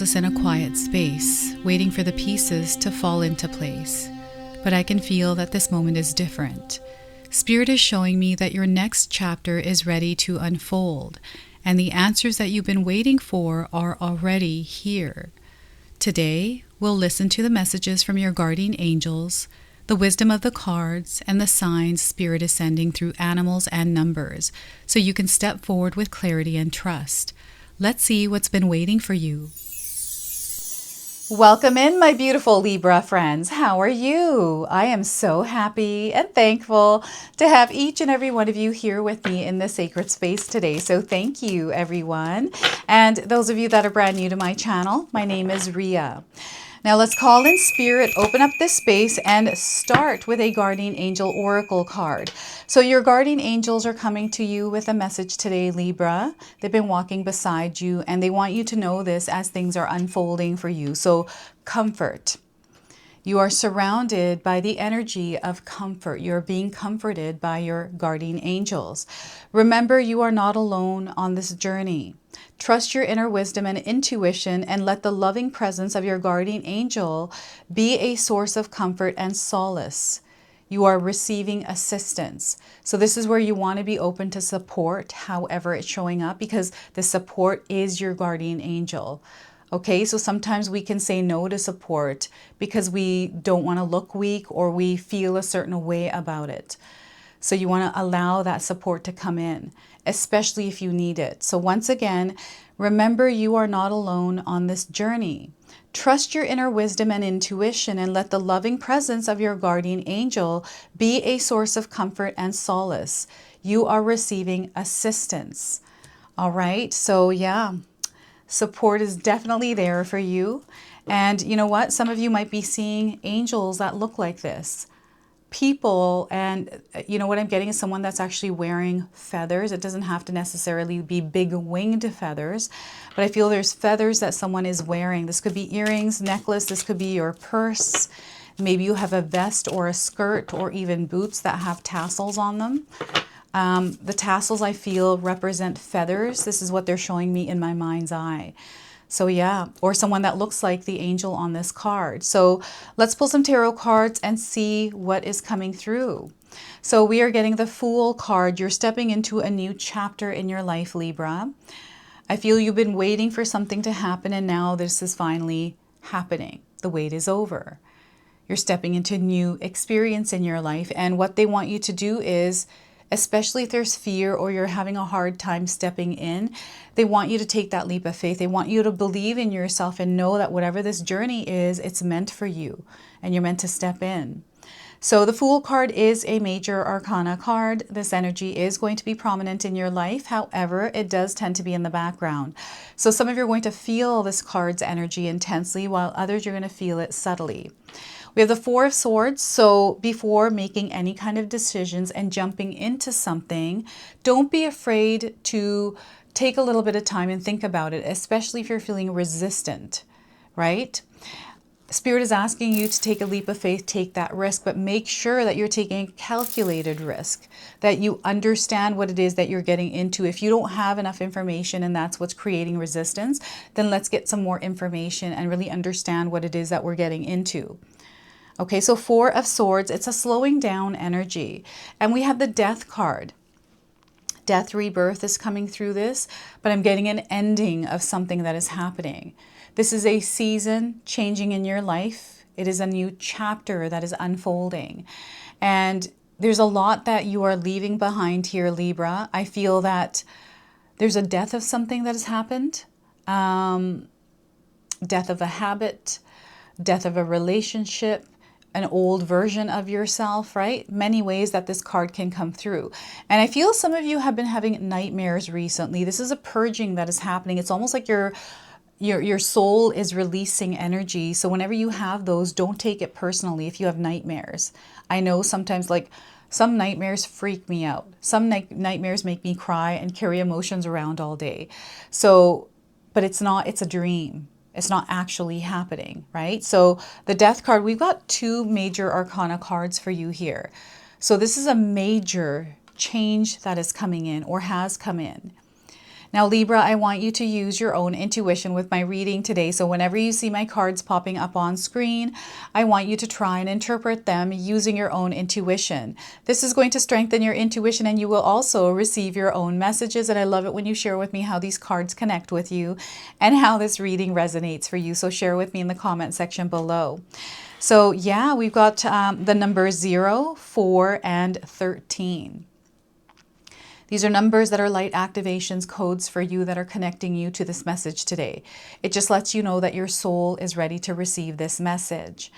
us in a quiet space, waiting for the pieces to fall into place. But I can feel that this moment is different. Spirit is showing me that your next chapter is ready to unfold, and the answers that you've been waiting for are already here. Today, we'll listen to the messages from your guardian angels, the wisdom of the cards, and the signs Spirit is sending through animals and numbers, so you can step forward with clarity and trust. Let's see what's been waiting for you. Welcome in, my beautiful Libra friends. How are you? I am so happy and thankful to have each and every one of you here with me in the sacred space today. So thank you, everyone. And those of you that are brand new to my channel, my name is Ria. Now let's call in Spirit, open up this space, and start with a guardian angel oracle card. So your guardian angels are coming to you with a message today, Libra. They've been walking beside you, and they want you to know this as things are unfolding for you. So comfort. You are surrounded by the energy of comfort. You're being comforted by your guardian angels. Remember, you are not alone on this journey. Trust your inner wisdom and intuition, and let the loving presence of your guardian angel be a source of comfort and solace. You are receiving assistance. So this is where you want to be open to support, however it's showing up, because the support is your guardian angel. Okay, so sometimes we can say no to support because we don't want to look weak or we feel a certain way about it. So you want to allow that support to come in, especially if you need it. So once again, remember, you are not alone on this journey. Trust your inner wisdom and intuition, and let the loving presence of your guardian angel be a source of comfort and solace. You are receiving assistance. All right, so yeah, support is definitely there for you. And you know what? Some of you might be seeing angels that look like this. People, and you know what I'm getting is someone that's actually wearing feathers. It doesn't have to necessarily be big winged feathers, but I feel there's feathers that someone is wearing. This could be earrings, necklace, this could be your purse. Maybe you have a vest or a skirt or even boots that have tassels on them. The tassels, I feel, represent feathers. This is what they're showing me in my mind's eye. So yeah, or someone that looks like the angel on this card. So let's pull some tarot cards and see what is coming through. So we are getting the Fool card. You're stepping into a new chapter in your life, Libra. I feel you've been waiting for something to happen, and now this is finally happening. The wait is over. You're stepping into a new experience in your life, and what they want you to do is, especially if there's fear or you're having a hard time stepping in, they want you to take that leap of faith. They want you to believe in yourself and know that whatever this journey is, it's meant for you and you're meant to step in. So the Fool card is a major arcana card. This energy is going to be prominent in your life. However, it does tend to be in the background. So some of you are going to feel this card's energy intensely, while others you're going to feel it subtly. We have the Four of Swords. So before making any kind of decisions and jumping into something, don't be afraid to take a little bit of time and think about it, especially if you're feeling resistant, right? Spirit is asking you to take a leap of faith, take that risk, but make sure that you're taking a calculated risk, that you understand what it is that you're getting into. If you don't have enough information and that's what's creating resistance, then let's get some more information and really understand what it is that we're getting into. Okay, so Four of Swords, it's a slowing down energy. And we have the Death card. Death, rebirth is coming through this, but I'm getting an ending of something that is happening. This is a season changing in your life. It is a new chapter that is unfolding. And there's a lot that you are leaving behind here, Libra. I feel that there's a death of something that has happened. Death of a habit, death of a relationship, an old version of yourself, right? Many ways that this card can come through. And I feel some of you have been having nightmares recently. This is a purging that is happening. It's almost like your soul is releasing energy. So whenever you have those, don't take it personally if you have nightmares. I know sometimes, like, some nightmares freak me out. Some nightmares make me cry and carry emotions around all day. So, but it's a dream. It's not actually happening, right? So the Death card, we've got two major arcana cards for you here. So this is a major change that is coming in or has come in. Now, Libra, I want you to use your own intuition with my reading today. So whenever you see my cards popping up on screen, I want you to try and interpret them using your own intuition. This is going to strengthen your intuition, and you will also receive your own messages. And I love it when you share with me how these cards connect with you and how this reading resonates for you. So share with me in the comment section below. So yeah, we've got the numbers 0, 4, and 13. These are numbers that are light activations, codes for you that are connecting you to this message today. It just lets you know that your soul is ready to receive this message.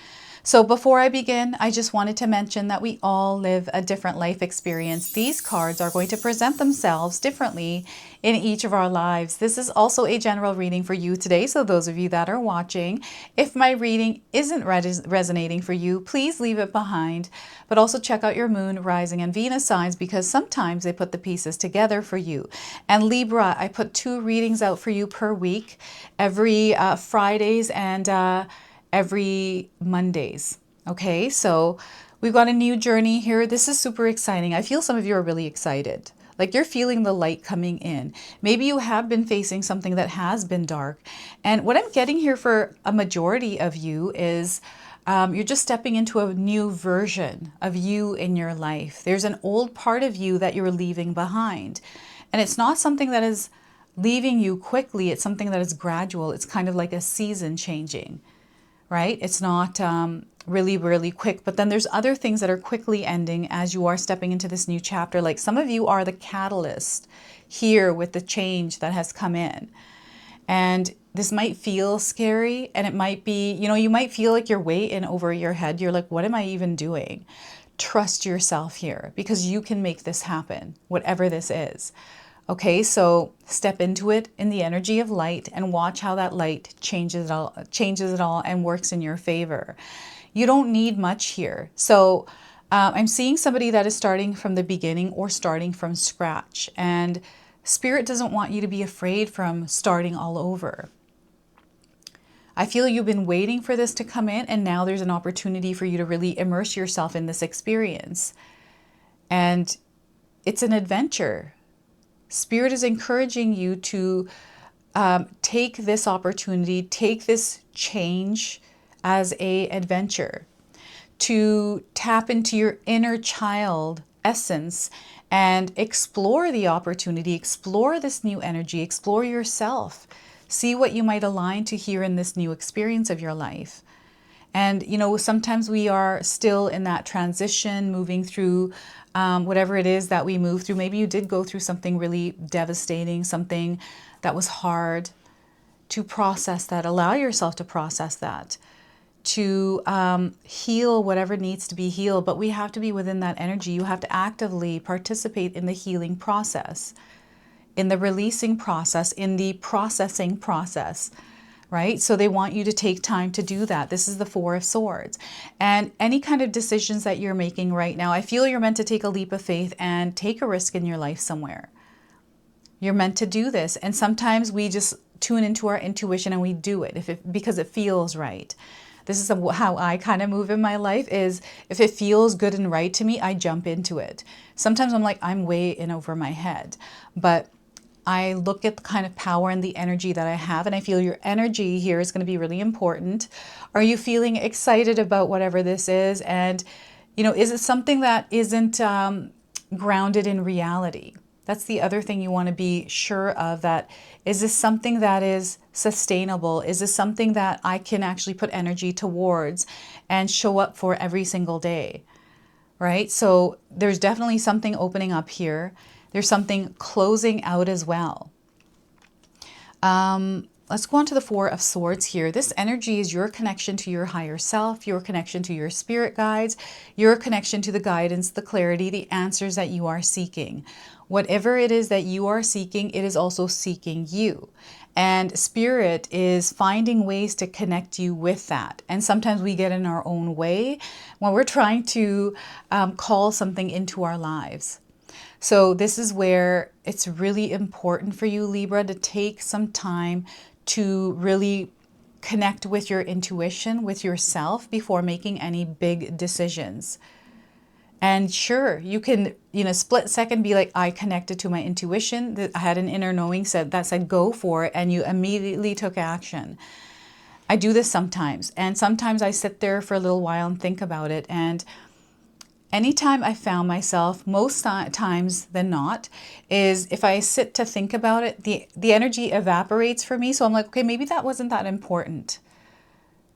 So before I begin, I just wanted to mention that we all live a different life experience. These cards are going to present themselves differently in each of our lives. This is also a general reading for you today. So those of you that are watching, if my reading isn't resonating for you, please leave it behind. But also check out your moon, rising, and Venus signs, because sometimes they put the pieces together for you. And Libra, I put 2 readings out for you per week, every Fridays and every Mondays. Okay, so we've got a new journey here. This is super exciting. I feel some of you are really excited. Like you're feeling the light coming in. Maybe you have been facing something that has been dark. And what I'm getting here for a majority of you is you're just stepping into a new version of you in your life. There's an old part of you that you're leaving behind. And it's not something that is leaving you quickly. It's something that is gradual. It's kind of like a season changing. Right? It's not really, really quick, but then there's other things that are quickly ending as you are stepping into this new chapter. Like some of you are the catalyst here with the change that has come in. And this might feel scary, and it might be, you might feel like you're way in over your head. You're like, what am I even doing? Trust yourself here, because you can make this happen, whatever this is. Okay, so step into it in the energy of light and watch how that light changes it all and works in your favor. You don't need much here. So I'm seeing somebody that is starting from the beginning or starting from scratch. And Spirit doesn't want you to be afraid from starting all over. I feel you've been waiting for this to come in, and now there's an opportunity for you to really immerse yourself in this experience. And it's an adventure. Spirit is encouraging you to take this opportunity, take this change as an adventure, to tap into your inner child essence and explore the opportunity, explore this new energy, explore yourself, see what you might align to here in this new experience of your life. And, sometimes we are still in that transition, moving through whatever it is that we move through. Maybe you did go through something really devastating, something that was hard. To process that, allow yourself to process that, to heal whatever needs to be healed. But we have to be within that energy. You have to actively participate in the healing process, in the releasing process, in the processing process. Right? So they want you to take time to do that. This is the 4 of Swords. And any kind of decisions that you're making right now, I feel you're meant to take a leap of faith and take a risk in your life somewhere. You're meant to do this. And sometimes we just tune into our intuition and we do it because it feels right. This is how I kind of move in my life, is if it feels good and right to me, I jump into it. Sometimes I'm like, I'm way in over my head. But I look at the kind of power and the energy that I have, and I feel your energy here is going to be really important. Are you feeling excited about whatever this is? And, is it something that isn't grounded in reality? That's the other thing you want to be sure of. That is this something that is sustainable? Is this something that I can actually put energy towards and show up for every single day? Right? So there's definitely something opening up here. There's something closing out as well. Let's go on to the 4 of Swords here. This energy is your connection to your higher self, your connection to your spirit guides, your connection to the guidance, the clarity, the answers that you are seeking. Whatever it is that you are seeking, it is also seeking you. And Spirit is finding ways to connect you with that. And sometimes we get in our own way when we're trying to call something into our lives. So this is where it's really important for you, Libra, to take some time to really connect with your intuition, with yourself, before making any big decisions. And sure, you can, in a split second, be like, I connected to my intuition, that I had an inner knowing that said, go for it. And you immediately took action. I do this sometimes. And sometimes I sit there for a little while and think about it. And anytime I found myself, most times than not, is if I sit to think about it, the energy evaporates for me. So I'm like, okay, maybe that wasn't that important,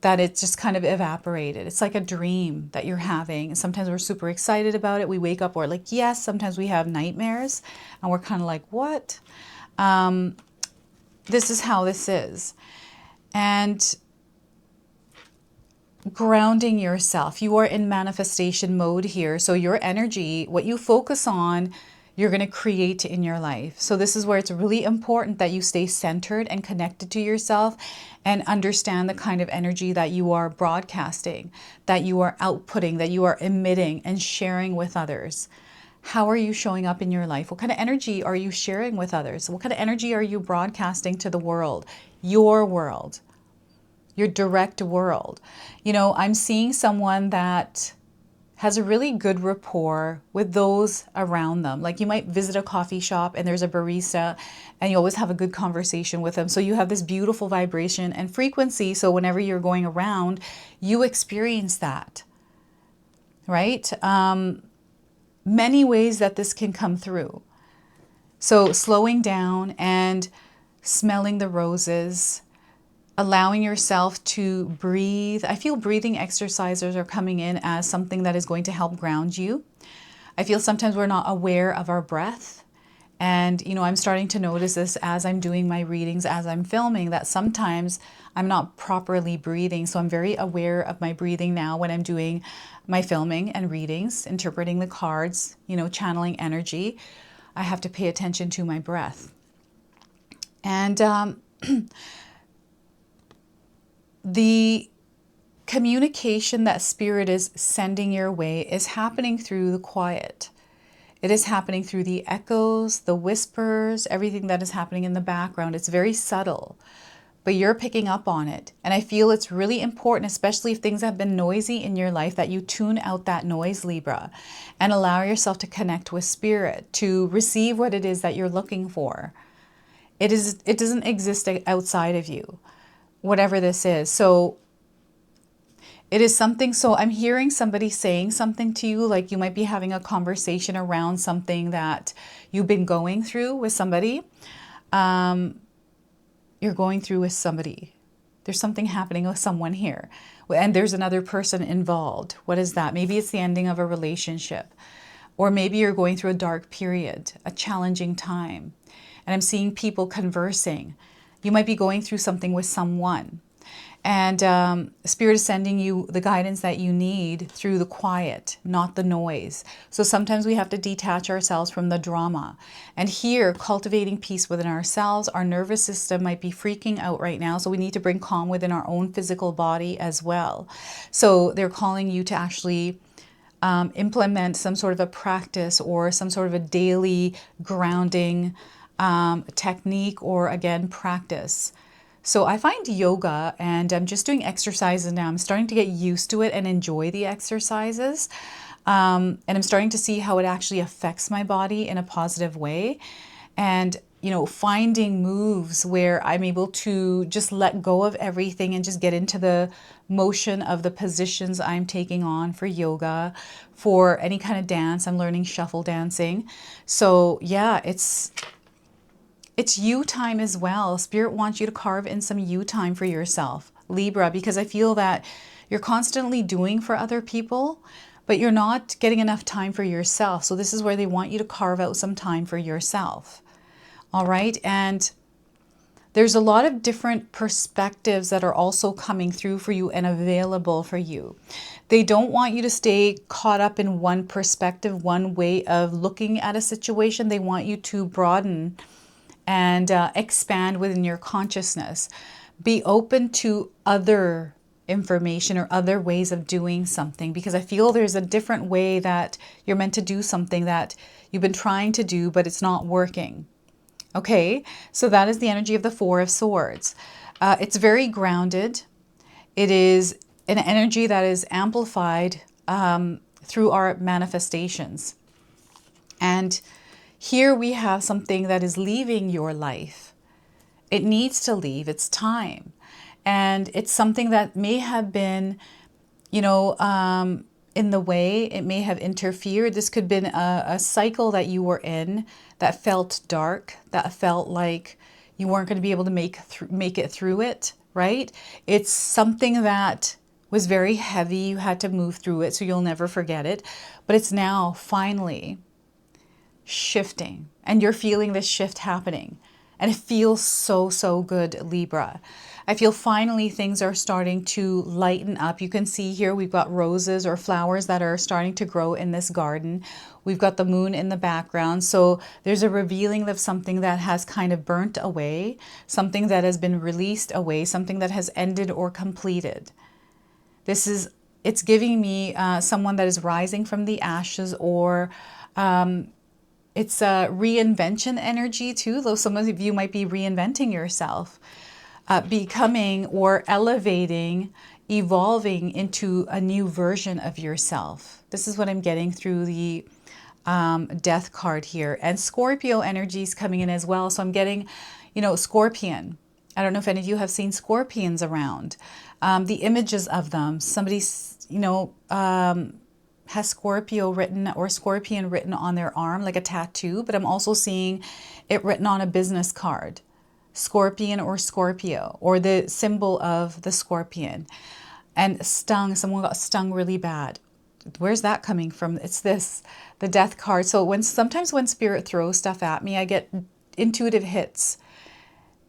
that it just kind of evaporated. It's like a dream that you're having. And sometimes we're super excited about it. We wake up, we're like, yes. Sometimes we have nightmares and we're kind of like, what? This is how this is. And grounding yourself. You are in manifestation mode here. So your energy, what you focus on, you're going to create in your life. So this is where it's really important that you stay centered and connected to yourself and understand the kind of energy that you are broadcasting, that you are outputting, that you are emitting and sharing with others. How are you showing up in your life? What kind of energy are you sharing with others? What kind of energy are you broadcasting to the world? Your world, your direct world. I'm seeing someone that has a really good rapport with those around them. Like you might visit a coffee shop and there's a barista and you always have a good conversation with them. So you have this beautiful vibration and frequency. So whenever you're going around, you experience that, right? Many ways that this can come through. So slowing down and smelling the roses, allowing yourself to breathe. I feel breathing exercises are coming in as something that is going to help ground you. I feel sometimes we're not aware of our breath. And, I'm starting to notice this as I'm doing my readings, as I'm filming, that sometimes I'm not properly breathing. So I'm very aware of my breathing now when I'm doing my filming and readings, interpreting the cards, channeling energy. I have to pay attention to my breath. And the communication that Spirit is sending your way is happening through the quiet. It is happening through the echoes, the whispers, everything that is happening in the background. It's very subtle, but you're picking up on it. And I feel it's really important, especially if things have been noisy in your life, that you tune out that noise, Libra, and allow yourself to connect with Spirit, to receive what it is that you're looking for. It doesn't exist outside of you, whatever this is. So it is something, so I'm hearing somebody saying something to you, like you might be having a conversation around something that you've been going through with somebody. You're going through with somebody. There's something happening with someone here. And there's another person involved. What is that? Maybe it's the ending of a relationship. Or maybe you're going through a dark period, a challenging time. And I'm seeing people conversing. You might be going through something with someone. And Spirit is sending you the guidance that you need through the quiet, not the noise. So sometimes we have to detach ourselves from the drama. And here, cultivating peace within ourselves, our nervous system might be freaking out right now. So we need to bring calm within our own physical body as well. So they're calling you to actually implement some sort of a practice or some sort of a daily grounding technique, or again, practice. So I find yoga, and I'm just doing exercises now. I'm starting to get used to it and enjoy the exercises. And I'm starting to see how it actually affects my body in a positive way. And, finding moves where I'm able to just let go of everything and just get into the motion of the positions I'm taking on for yoga, for any kind of dance. I'm learning shuffle dancing. So yeah, it's you time as well. Spirit wants you to carve in some you time for yourself, Libra, because I feel that you're constantly doing for other people, but you're not getting enough time for yourself. So this is where they want you to carve out some time for yourself. All right. And there's a lot of different perspectives that are also coming through for you and available for you. They don't want you to stay caught up in one perspective, one way of looking at a situation. They want you to broaden and expand within your consciousness. Be open to other information or other ways of doing something, because I feel there's a different way that you're meant to do something that you've been trying to do, but it's not working. Okay, so that is the energy of the Four of Swords. It's very grounded. It is an energy that is amplified through our manifestations. And here we have something that is leaving your life. It needs to leave. It's time. And it's something that may have been, you know, in the way. It may have interfered. This could have been a cycle that you were in that felt dark, that felt like you weren't going to be able to make it through it, right? It's something that was very heavy. You had to move through it, so you'll never forget it. But it's now finally shifting, and you're feeling this shift happening. And it feels so, so good, Libra. I feel finally things are starting to lighten up. You can see here we've got roses or flowers that are starting to grow in this garden. We've got the moon in the background. So there's a revealing of something that has kind of burnt away, something that has been released away, something that has ended or completed. It's giving me someone that is rising from the ashes, or it's a reinvention energy too, though some of you might be reinventing yourself, becoming or elevating, evolving into a new version of yourself. This is what I'm getting through the death card here. And Scorpio energy is coming in as well. So I'm getting, you know, scorpion. I don't know if any of you have seen scorpions around. The images of them, somebody's, you know, has Scorpio written or scorpion written on their arm, like a tattoo, but I'm also seeing it written on a business card, scorpion or Scorpio, or the symbol of the scorpion. And stung, someone got stung really bad. Where's that coming from? It's this, the death card. So sometimes when spirit throws stuff at me, I get intuitive hits.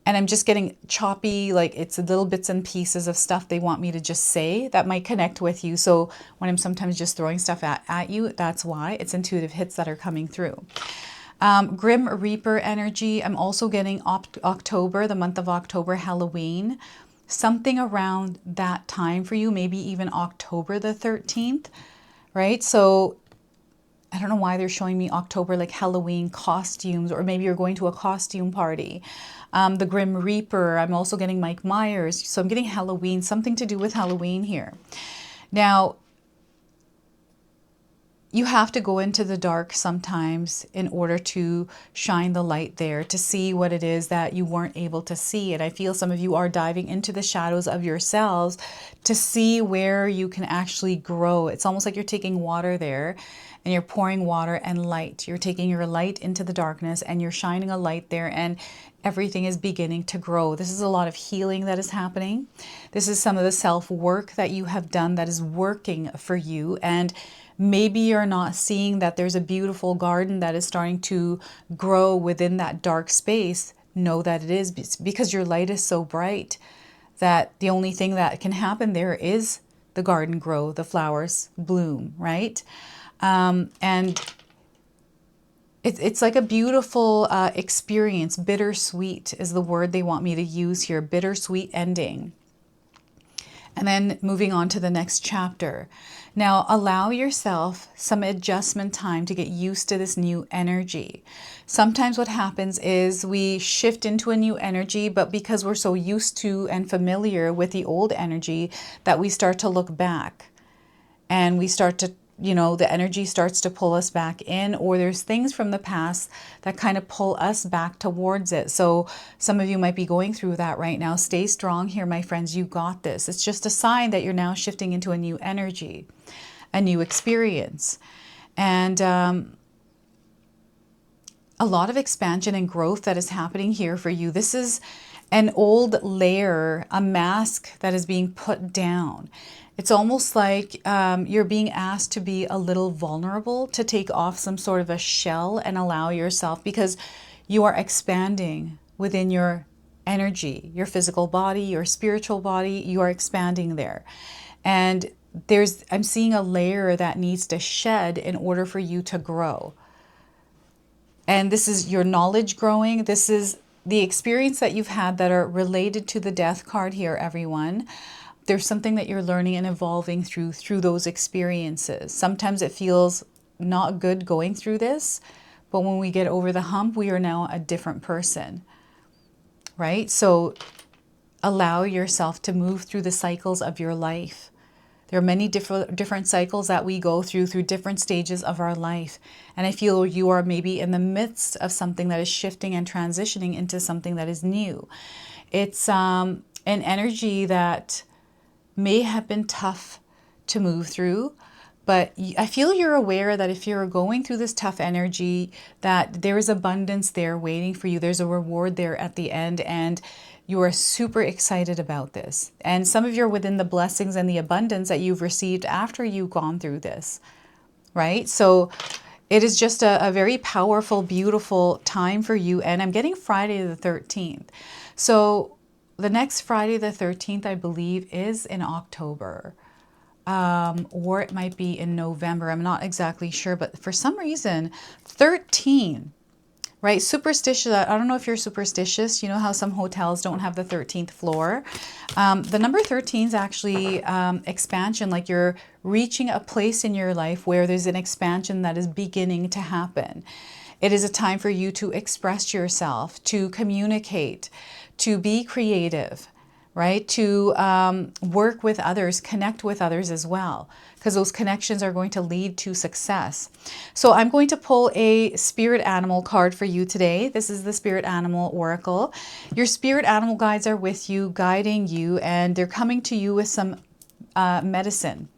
And I'm just getting choppy, like it's little bits and pieces of stuff they want me to just say that might connect with you. So when I'm sometimes just throwing stuff at you, that's why. It's intuitive hits that are coming through. Grim Reaper energy. I'm also getting October, the month of October, Halloween. Something around that time for you, maybe even October the 13th, right? So I don't know why they're showing me October, like Halloween costumes, or maybe you're going to a costume party. The Grim Reaper, I'm also getting Mike Myers. So I'm getting Halloween, something to do with Halloween here. Now, you have to go into the dark sometimes in order to shine the light there, to see what it is that you weren't able to see. And I feel some of you are diving into the shadows of yourselves to see where you can actually grow. It's almost like you're taking water there and you're pouring water and light. You're taking your light into the darkness and you're shining a light there, and everything is beginning to grow. This is a lot of healing that is happening. This is some of the self-work that you have done that is working for you. And maybe you're not seeing that there's a beautiful garden that is starting to grow within that dark space. Know that it is, because your light is so bright that the only thing that can happen there is the garden grow, the flowers bloom, right? And it's like a beautiful experience. Bittersweet is the word they want me to use here. Bittersweet ending. And then moving on to the next chapter. Now, allow yourself some adjustment time to get used to this new energy. Sometimes what happens is we shift into a new energy, but because we're so used to and familiar with the old energy, that we start to look back and we start to, you know, the energy starts to pull us back in, or there's things from the past that kind of pull us back towards it. So some of you might be going through that right now. Stay strong here, my friends. You got this. It's just a sign that you're now shifting into a new energy, a new experience. And a lot of expansion and growth that is happening here for you. This is an old layer, a mask that is being put down. It's almost like you're being asked to be a little vulnerable, to take off some sort of a shell and allow yourself, because you are expanding within your energy, your physical body, your spiritual body, you are expanding there. And I'm seeing a layer that needs to shed in order for you to grow. And this is your knowledge growing. This is the experience that you've had that are related to the death card here, everyone. There's something that you're learning and evolving through those experiences. Sometimes it feels not good going through this, but when we get over the hump, we are now a different person, right? So allow yourself to move through the cycles of your life. There are many different cycles that we go through different stages of our life. And I feel you are maybe in the midst of something that is shifting and transitioning into something that is new. It's an energy that may have been tough to move through, but I feel you're aware that if you're going through this tough energy, that there is abundance there waiting for you. There's a reward there at the end, and you are super excited about this. And some of you are within the blessings and the abundance that you've received after you've gone through this, right? So it is just a very powerful, beautiful time for you. And I'm getting Friday the 13th. So the next Friday the 13th, I believe, is in October. Or it might be in November. I'm not exactly sure, but for some reason, 13, right? Superstitious. I don't know if you're superstitious. You know how some hotels don't have the 13th floor. The number 13 is actually expansion, like you're reaching a place in your life where there's an expansion that is beginning to happen. It is a time for you to express yourself, to communicate, to be creative, right? To work with others, connect with others as well, because those connections are going to lead to success. So I'm going to pull a spirit animal card for you today. This is the Spirit Animal Oracle. Your spirit animal guides are with you, guiding you, and they're coming to you with some medicine.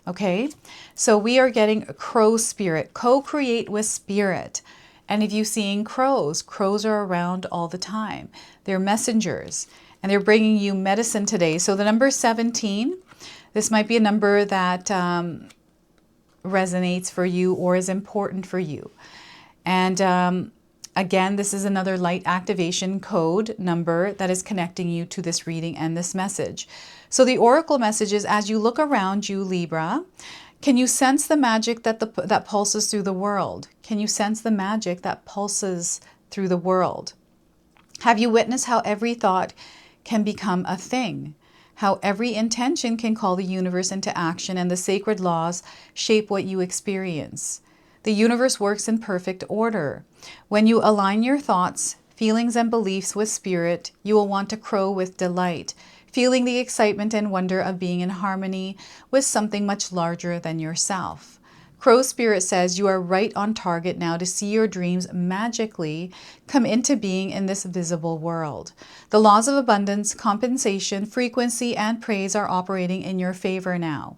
Okay, so we are getting a crow spirit, co-create with spirit. And if you've seen crows, crows are around all the time. They're messengers. And they're bringing you medicine today. So the number 17, this might be a number that resonates for you or is important for you. And again, this is another light activation code number that is connecting you to this reading and this message. So the oracle message is, as you look around you, Libra, can you sense the magic that pulses through the world? Can you sense the magic that pulses through the world? Have you witnessed how every thought can become a thing? How every intention can call the universe into action, and the sacred laws shape what you experience. The universe works in perfect order. When you align your thoughts, feelings, and beliefs with spirit, you will want to crow with delight, feeling the excitement and wonder of being in harmony with something much larger than yourself. Crow Spirit says you are right on target now to see your dreams magically come into being in this visible world. The laws of abundance, compensation, frequency, and praise are operating in your favor now.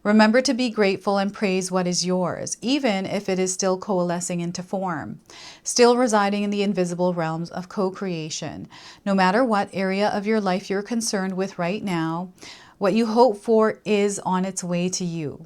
Remember to be grateful and praise what is yours, even if it is still coalescing into form, still residing in the invisible realms of co-creation. No matter what area of your life you're concerned with right now, what you hope for is on its way to you.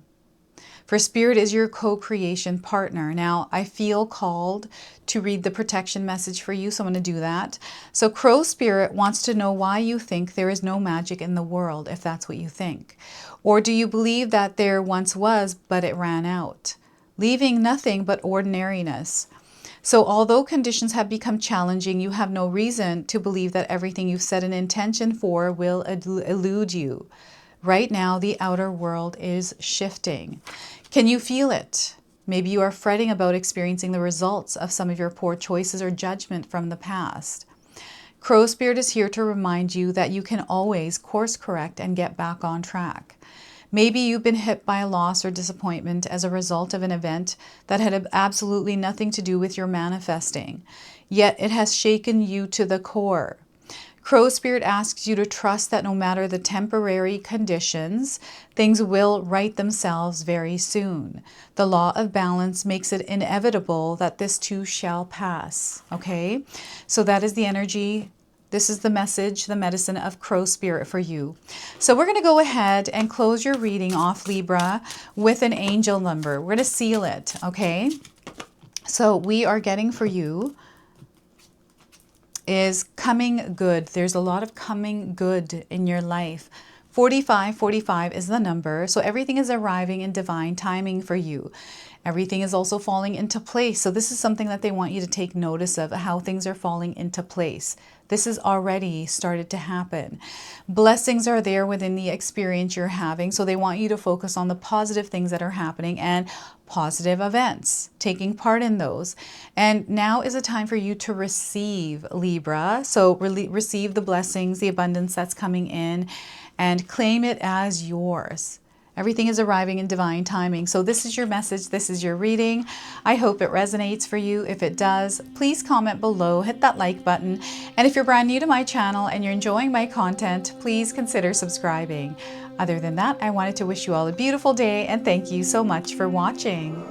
For Spirit is your co-creation partner. Now, I feel called to read the protection message for you, so I'm going to do that. So Crow Spirit wants to know why you think there is no magic in the world, if that's what you think. Or do you believe that there once was, but it ran out, leaving nothing but ordinariness? So although conditions have become challenging, you have no reason to believe that everything you've set an intention for will elude you. Right now, the outer world is shifting. Can you feel it? Maybe you are fretting about experiencing the results of some of your poor choices or judgment from the past. Crow Spirit is here to remind you that you can always course correct and get back on track. Maybe you've been hit by a loss or disappointment as a result of an event that had absolutely nothing to do with your manifesting, yet it has shaken you to the core. Crow Spirit asks you to trust that no matter the temporary conditions, things will right themselves very soon. The law of balance makes it inevitable that this too shall pass. Okay, so that is the energy. This is the message, the medicine of Crow Spirit for you. So we're going to go ahead and close your reading off, Libra, with an angel number. We're going to seal it. Okay, so we are getting for you is coming good. There's a lot of coming good in your life. 45 is the number. So everything is arriving in divine timing for you. Everything is also falling into place. So this is something that they want you to take notice of, how things are falling into place. This has already started to happen. Blessings are there within the experience you're having. So they want you to focus on the positive things that are happening and positive events, taking part in those. And now is a time for you to receive, Libra. So receive the blessings, the abundance that's coming in, and claim it as yours. Everything is arriving in divine timing. So this is your message. This is your reading. I hope it resonates for you. If it does, please comment below, hit that like button. And if you're brand new to my channel and you're enjoying my content, please consider subscribing. Other than that, I wanted to wish you all a beautiful day and thank you so much for watching.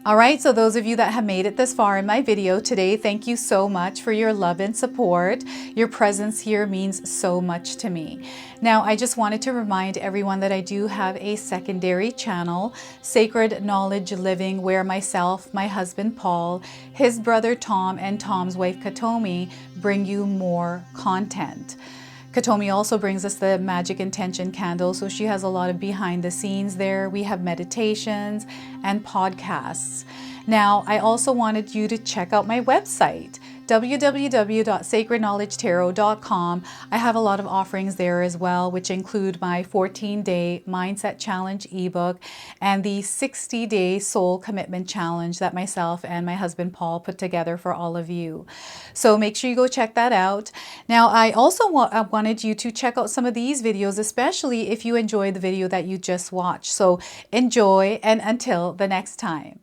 All right, so those of you that have made it this far in my video today, thank you so much for your love and support. Your presence here means so much to me. Now, I just wanted to remind everyone that I do have a secondary channel, Sacred Knowledge Living, where myself, my husband Paul, his brother Tom, and Tom's wife Katomi bring you more content. Katomi also brings us the Magic Intention candle, so she has a lot of behind the scenes there. We have meditations and podcasts. Now, I also wanted you to check out my website, www.sacredknowledgetarot.com. I have a lot of offerings there as well, which include my 14-day Mindset Challenge ebook and the 60-day Soul Commitment Challenge that myself and my husband Paul put together for all of you. So make sure you go check that out. Now, I also wanted you to check out some of these videos, especially if you enjoyed the video that you just watched. So enjoy, and until the next time.